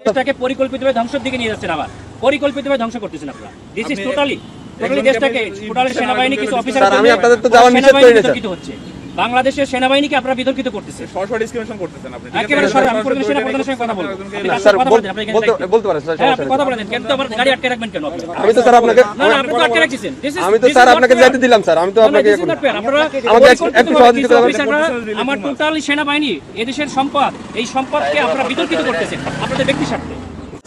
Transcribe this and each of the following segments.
দেশটাকে পরিকল্পিতভাবে ধ্বংসের দিকে নিয়ে যাচ্ছেন, আবার পরিকল্পিতভাবে ধ্বংস করতেছেন আপনারা। দিস ইজ টোটালি দেশটাকে টোটালি সেনাবাহিনী কিছু অফিসার আমি আপনাদের তো যাওয়া নিষেধ করি না স্যার। হচ্ছে বাংলাদেশের সেনাবাহিনীকে আপনারা বিতর্কিত করতেছেন, সরাসরি ডিসক্রিমিনেশন করতেছেন আপনি। একেবারে সরাসরি। আমি পরিবেশ সেনাপ্রধানের সঙ্গে কথা বলবো স্যার বলতে পারেন স্যার, হ্যাঁ, আপনি কথা বলেন কেন? তো আমার গাড়ি আটকে রাখবেন কেন আপনি? আমি তো স্যার আপনাকে না না, আপনি তো আটকে রাখছেন। আমি তো স্যার আপনাকে যাইতে দিলাম স্যার, আমি তো আপনাকে আমাকে একটু সহযোগিতা করবেন। আমার টোটালি সেনাবাহিনী এদেশের সম্পদ, এই সম্পদকে আপনারা বিতর্কিত করতেছেন আপনাদের ব্যক্তি স্বার্থে।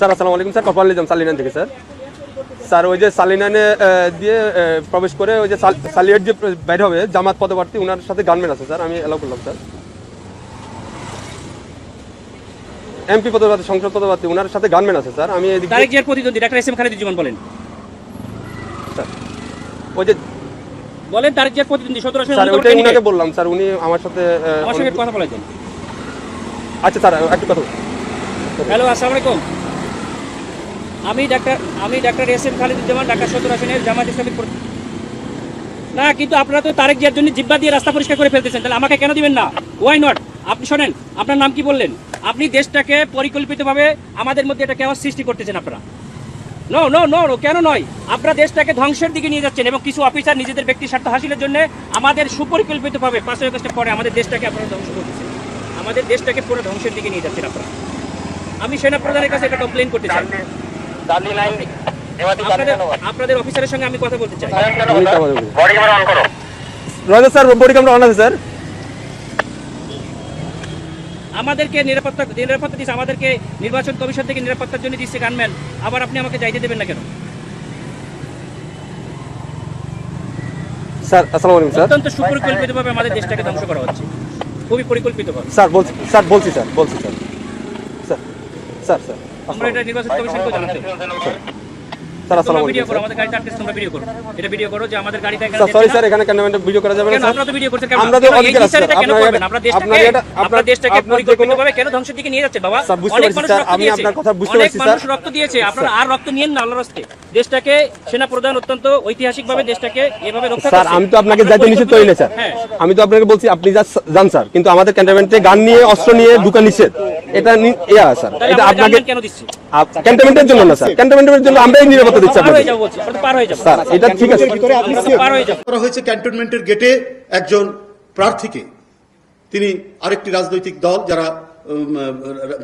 স্যার আসসালামু আলাইকুম স্যার, কপাল নিজাম সালিনান থেকে স্যার। স্যার ওই যে সালিনানে দিয়ে প্রবেশ করে ওই যে সালিয়েট যে বাইরে হবে জামাত পদপ্রার্থী, ওনার সাথে গানম্যান আছে স্যার, আমি এলাও করলাম স্যার। এমপি পদপ্রার্থী, সংসদ পদপ্রার্থী, ওনার সাথে গানম্যান আছে স্যার। আমি এদিকে তারেক জিয়ার প্রতিদ্বন্দ্বী ডাক্তার এস এম খালিদুজ্জামান বলেন স্যার, ওই যে বলেন তারেক জিয়ার প্রতিদ্বন্দ্বী 17 আসনে স্যার ওইটাই উনাকে বললাম স্যার, উনি আমার সাথে কথা বলেছেন। আচ্ছা স্যার একটু কথা। হ্যালো, আসসালামু আলাইকুম। আমি doctor S M Khaliduzzaman, Dhaka 17 আসনের জামায়াত ইসলামী। না কিন্তু আপনারা তো তারেক জিয়ার জন্য জিব্বা দিয়ে রাস্তা পরিষ্কার করে ফেলতেছেন, তাহলে আমাকে কেন দিবেন না? Why not? আপনি শোনেন, আপনার নাম কি বললেন? আপনি দেশটাকে পরিকল্পিতভাবে আমাদের মধ্যে এটা কেওয়াস সৃষ্টি করতেছেন আপনারা। নো নো নো নো, কেন নয়? আপনারা দেশটাকে ধ্বংসের দিকে নিয়ে যাচ্ছেন এবং কিছু অফিসার নিজেদের ব্যক্তি স্বার্থ হাসিলের জন্য আমাদের সুপরিকল্পিতভাবে 5 আগস্টের পরে আমাদের দেশটাকে আপনারা ধ্বংস করতেছেন, আমাদের দেশটাকে পুরো ধ্বংসের দিকে নিয়ে যাচ্ছেন আপনারা। আমি সেনা প্রধানের কাছে একটা কমপ্লেন করতে চাই। আপনাদের অফিসারের সঙ্গে আমি কথা বলতে চাই। স্যার বডি ক্যামেরা অন আছে স্যার। আমাদেরকে নিরাপত্তা দিচ্ছে, আমাদেরকে নির্বাচন কমিশন থেকে নিরাপত্তার জন্য দিচ্ছে গানম্যান, আবার আপনি আমাকে যাইতে দেবেন না কেন? স্যার আসসালামু আলাইকুম স্যার। অত্যন্ত সুপরিকল্পিতভাবে আমাদের দেশটাকে ধ্বংস করা হচ্ছে, খুবই পরিকল্পিতভাবে। স্যার বলছি স্যার স্যার স্যার স্যার আমরা এটা নির্বাচন কমিশনকে জানাতে স্যার আসসালামু ভিডিও আলাইকুম করো, আমাদের গাড়িতে আটকে তোমরা ভিডিও করো, এটা ভিডিও করো যে আমাদের গাড়িতে স্যার। সরি স্যার, এখানে ক্যামেরা ভিডিও করা যাবে না স্যার। আমরা তো ভিডিও করতে আমরা তো অধিকার আছে স্যার। আপনারা দেশটাকে পরিকল্পিতভাবে কেন ধ্বংসের দিকে নিয়ে যাচ্ছে বাবা? স্যার বুঝতে পারছি স্যার, আমি আপনার কথা বুঝতে পারছি স্যার। মানুষ রক্ত দিয়েছে, আপনারা আর রক্ত নিয়েন না আল্লাহর রাস্তে। দেশটাকে সেনা প্রধান অত্যন্ত ঐতিহাসিকভাবে দেশটাকে এভাবে রক্ষা করছে স্যার। আমি তো আপনাকে যাইতে নিষেধ করি না স্যার, আমি তো আপনাকে বলছি আপনি যান স্যার, কিন্তু আমাদের ক্যান্টনমেন্টে গান নিয়ে অস্ত্র নিয়ে ঢুকা নিষেধ, এটা স্যার। এটা আপনাকে কেন দিচ্ছি? ক্যান্টনমেন্টের জন্য না স্যার, ক্যান্টনমেন্টের জন্য আমরাই নিরাপত্তা দিচ্ছি আপনাকে স্যার। এটা ঠিক আছে করা হয়েছে ক্যান্টনমেন্টের গেটে একজন প্রার্থীকে, তিনি আরেকটি রাজনৈতিক দল যারা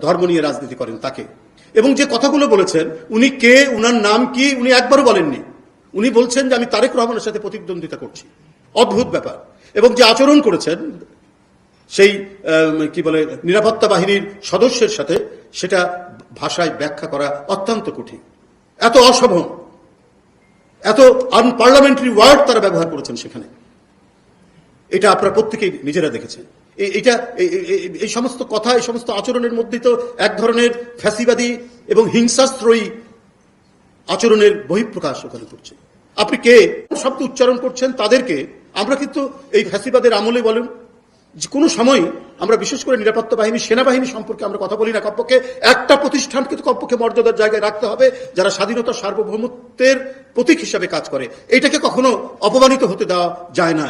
ধর্ম নিয়ে রাজনীতি করেন তাকে, এবং যে কথাগুলো বলেছেন উনি কে, উনার নাম কি, উনি একবারও বলেননি। উনি বলছেন যে আমি তারেক রহমানের সাথে প্রতিদ্বন্দ্বিতা করছি। অদ্ভুত ব্যাপার। এবং যে আচরণ করেছেন সেই কি বলে নিরাপত্তা বাহিনীর সদস্যের সাথে, সেটা ভাষায় ব্যাখ্যা করা অত্যন্ত কঠিন। এত অশোভন, এত আনপার্লামেন্টারি ওয়ার্ড তারা ব্যবহার করেছেন সেখানে। এটা আপনারা প্রত্যেকেই নিজেরা দেখেছেন। এই সমস্ত কথা, এই সমস্ত আচরণের মধ্যে তো এক ধরনের ফ্যাসিবাদী এবং হিংসাস্ত্রয়ী আচরণের বহিঃপ্রকাশ ওখানে করছে। আপনি কে শব্দ উচ্চারণ করছেন তাদেরকে আমরা কিন্তু এই ফ্যাসিবাদের আমলে বলেন যে কোনো সময় আমরা বিশেষ করে নিরাপত্তা বাহিনী, সেনাবাহিনী সম্পর্কে আমরা কথা বলি না। কমপক্ষে একটা প্রতিষ্ঠান কিন্তু কমপক্ষে মর্যাদার জায়গায় রাখতে হবে, যারা স্বাধীনতা সার্বভৌমত্বের প্রতীক হিসাবে কাজ করে। এইটাকে কখনো অপমানিত হতে দেওয়া যায় না।